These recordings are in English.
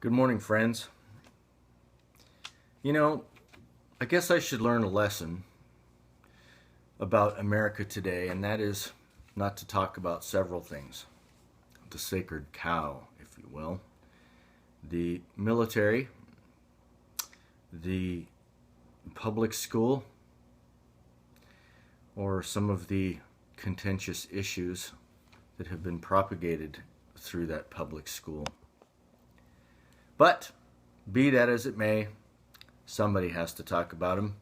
Good morning, friends. I guess I should learn a lesson about America today, and that is not to talk about several things. The sacred cow, if you will. The military, the public school, or some of the contentious issues that have been propagated through that public school. But, be that as it may, somebody has to talk about them.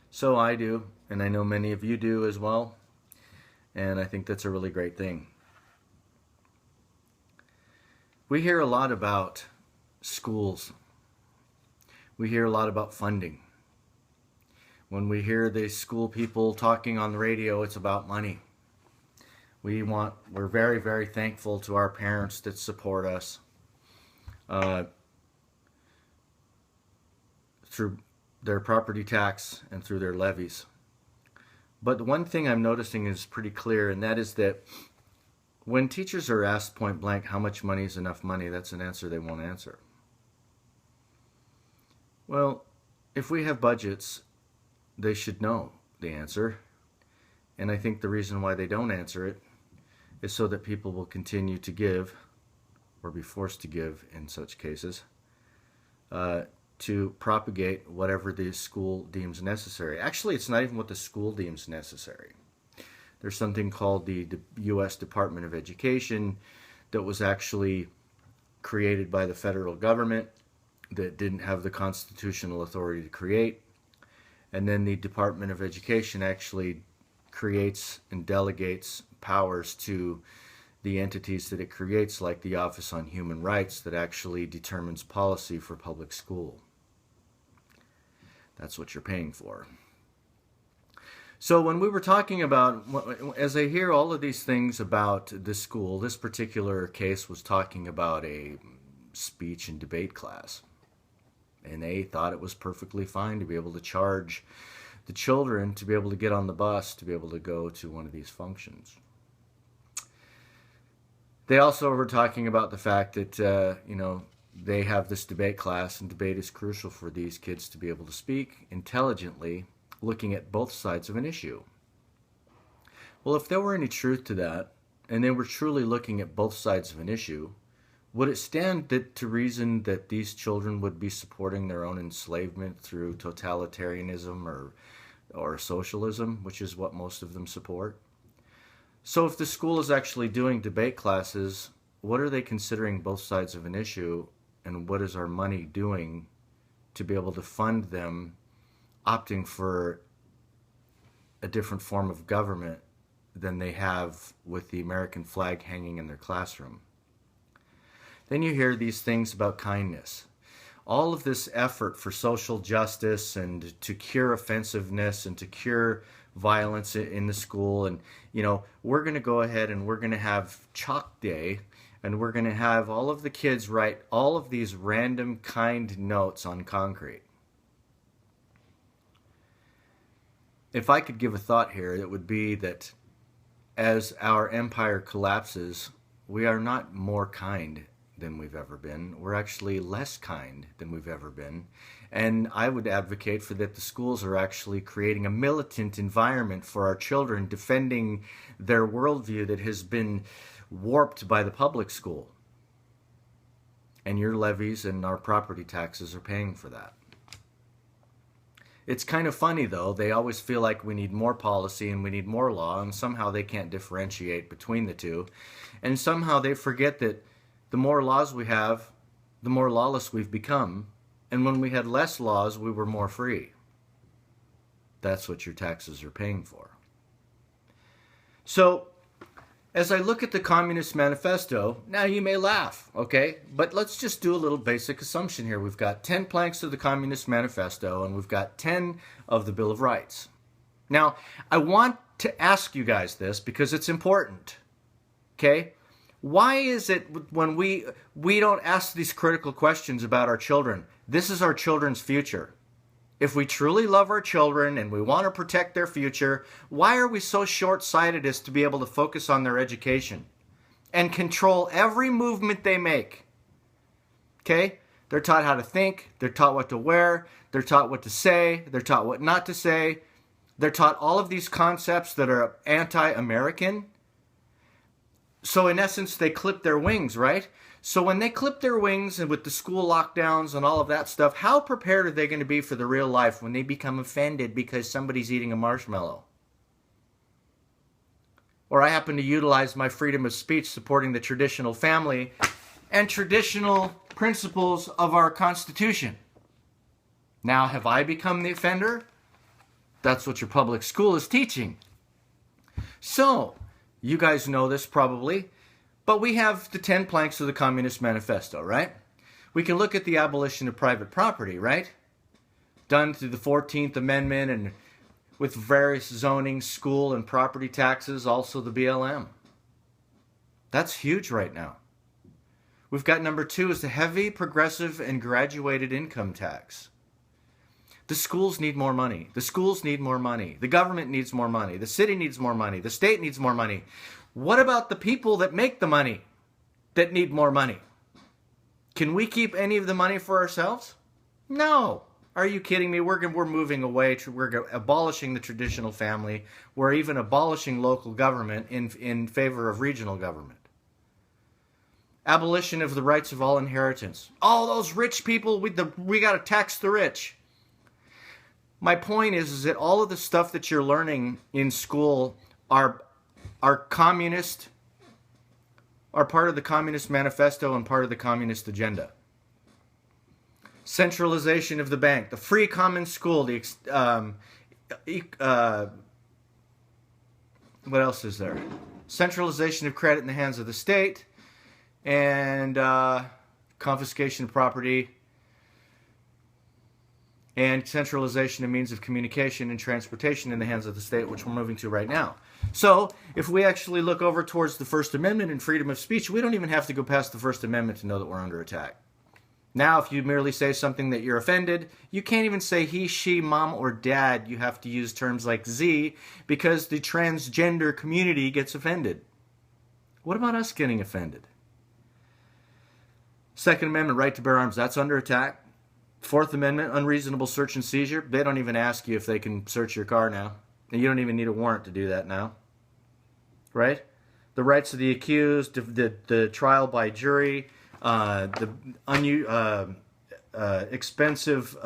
So I do, and I know many of you do as well. And I think that's a really great thing. We hear a lot about schools. We hear a lot about funding. When we hear the school people talking on the radio, it's about money. We're very, very thankful to our parents that support us. Through their property tax and through their levies. But the one thing I'm noticing is pretty clear, and that is that when teachers are asked point blank how much money is enough money, that's an answer they won't answer. Well, if we have budgets, they should know the answer. And I think the reason why they don't answer it is so that people will continue to give, or be forced to give in such cases, to propagate whatever the school deems necessary. Actually, it's not even what the school deems necessary. There's something called the U.S. Department of Education that was actually created by the federal government that didn't have the constitutional authority to create. And then the Department of Education actually creates and delegates powers to the entities that it creates, like the Office on Human Rights, that actually determines policy for public school. That's what you're paying for. So when we were talking about, as I hear all of these things about this school, this particular case was talking about a speech and debate class. And they thought it was perfectly fine to be able to charge the children to be able to get on the bus to be able to go to one of these functions. They also were talking about the fact that, they have this debate class, and debate is crucial for these kids to be able to speak intelligently, looking at both sides of an issue. Well, if there were any truth to that, and they were truly looking at both sides of an issue, would it stand to reason that these children would be supporting their own enslavement through totalitarianism or socialism, which is what most of them support? So if the school is actually doing debate classes, what are they considering both sides of an issue, and what is our money doing to be able to fund them opting for a different form of government than they have with the American flag hanging in their classroom? Then you hear these things about kindness. All of this effort for social justice and to cure offensiveness and to cure violence in the school, and we're going to go ahead and we're going to have chalk day, and we're going to have all of the kids write all of these random kind notes on concrete. If I could give a thought here, it would be that as our empire collapses, we are not more kind than we've ever been. We're actually less kind than we've ever been. And I would advocate for that the schools are actually creating a militant environment for our children, defending their worldview that has been warped by the public school. And your levies and our property taxes are paying for that. It's kind of funny, though. They always feel like we need more policy and we need more law, and somehow they can't differentiate between the two. And somehow they forget that the more laws we have, the more lawless we've become. And when we had less laws, we were more free. That's what your taxes are paying for. So, as I look at the Communist Manifesto, now you may laugh, okay? But let's just do a little basic assumption here. We've got 10 planks of the Communist Manifesto, and we've got 10 of the Bill of Rights. Now, I want to ask you guys this because it's important, okay? Why is it when we don't ask these critical questions about our children? This is our children's future. If we truly love our children and we want to protect their future, why are we so short-sighted as to be able to focus on their education and control every movement they make? Okay? They're taught how to think. They're taught what to wear. They're taught what to say. They're taught what not to say. They're taught all of these concepts that are anti-American. So in essence, they clip their wings, right? So when they clip their wings and with the school lockdowns and all of that stuff, how prepared are they going to be for the real life when they become offended because somebody's eating a marshmallow? Or I happen to utilize my freedom of speech supporting the traditional family and traditional principles of our Constitution. Now, have I become the offender? That's what your public school is teaching. So, you guys know this probably, but we have the 10 planks of the Communist Manifesto, right? We can look at the abolition of private property, right? Done through the 14th Amendment and with various zoning, school, and property taxes, also the BLM. That's huge right now. We've got number 2 is the heavy, progressive, and graduated income tax. The schools need more money. The schools need more money. The government needs more money. The city needs more money. The state needs more money. What about the people that make the money that need more money? Can we keep any of the money for ourselves? No. Are you kidding me? We're moving away. We're abolishing the traditional family. We're even abolishing local government in favor of regional government. Abolition of the rights of all inheritance. All those rich people, we got to tax the rich. My point is that all of the stuff that you're learning in school are communist, are part of the Communist Manifesto and part of the Communist agenda. Centralization of the bank, the free common school, what else is there? Centralization of credit in the hands of the state, and confiscation of property, and centralization of means of communication and transportation in the hands of the state, which we're moving to right now. So, if we actually look over towards the First Amendment and freedom of speech, we don't even have to go past the First Amendment to know that we're under attack. Now, if you merely say something that you're offended, you can't even say he, she, mom, or dad. You have to use terms like Z because the transgender community gets offended. What about us getting offended? Second Amendment, right to bear arms, that's under attack. Fourth Amendment, unreasonable search and seizure. They don't even ask you if they can search your car now. And you don't even need a warrant to do that now. Right? The rights of the accused, the trial by jury, expensive,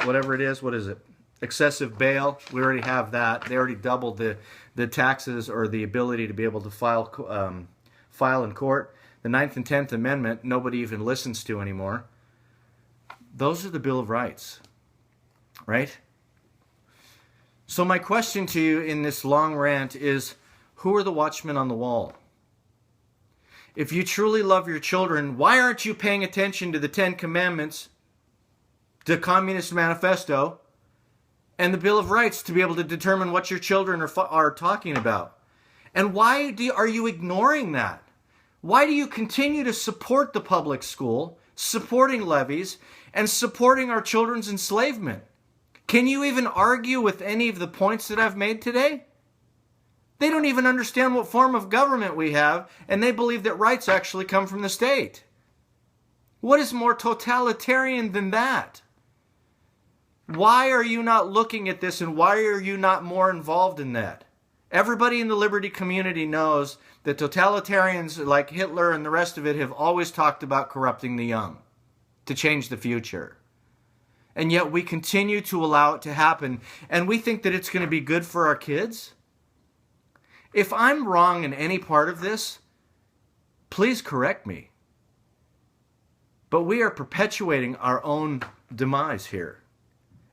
whatever it is, what is it? Excessive bail. We already have that. They already doubled the taxes or the ability to be able to file in court. The 9th and 10th Amendment, nobody even listens to anymore. Those are the Bill of Rights, right? So my question to you in this long rant is, who are the watchmen on the wall? If you truly love your children, why aren't you paying attention to the 10 Commandments, the Communist Manifesto, and the Bill of Rights to be able to determine what your children are talking about? And why are you ignoring that? Why do you continue to support the public school, supporting levies, and supporting our children's enslavement? Can you even argue with any of the points that I've made today? They don't even understand what form of government we have, and they believe that rights actually come from the state. What is more totalitarian than that? Why are you not looking at this, and why are you not more involved in that? Everybody in the liberty community knows that totalitarians like Hitler and the rest of it have always talked about corrupting the young to change the future. And yet we continue to allow it to happen, and we think that it's going to be good for our kids. If I'm wrong in any part of this, please correct me. But we are perpetuating our own demise here,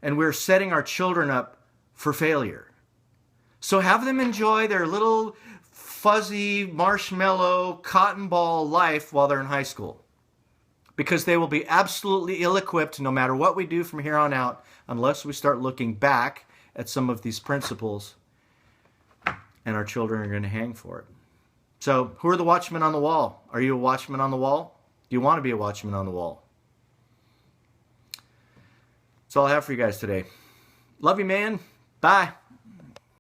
and we're setting our children up for failure. So have them enjoy their little fuzzy marshmallow cotton ball life while they're in high school. Because they will be absolutely ill-equipped no matter what we do from here on out unless we start looking back at some of these principles, and our children are going to hang for it. So, who are the watchmen on the wall? Are you a watchman on the wall? Do you want to be a watchman on the wall? That's all I have for you guys today. Love you, man. Bye.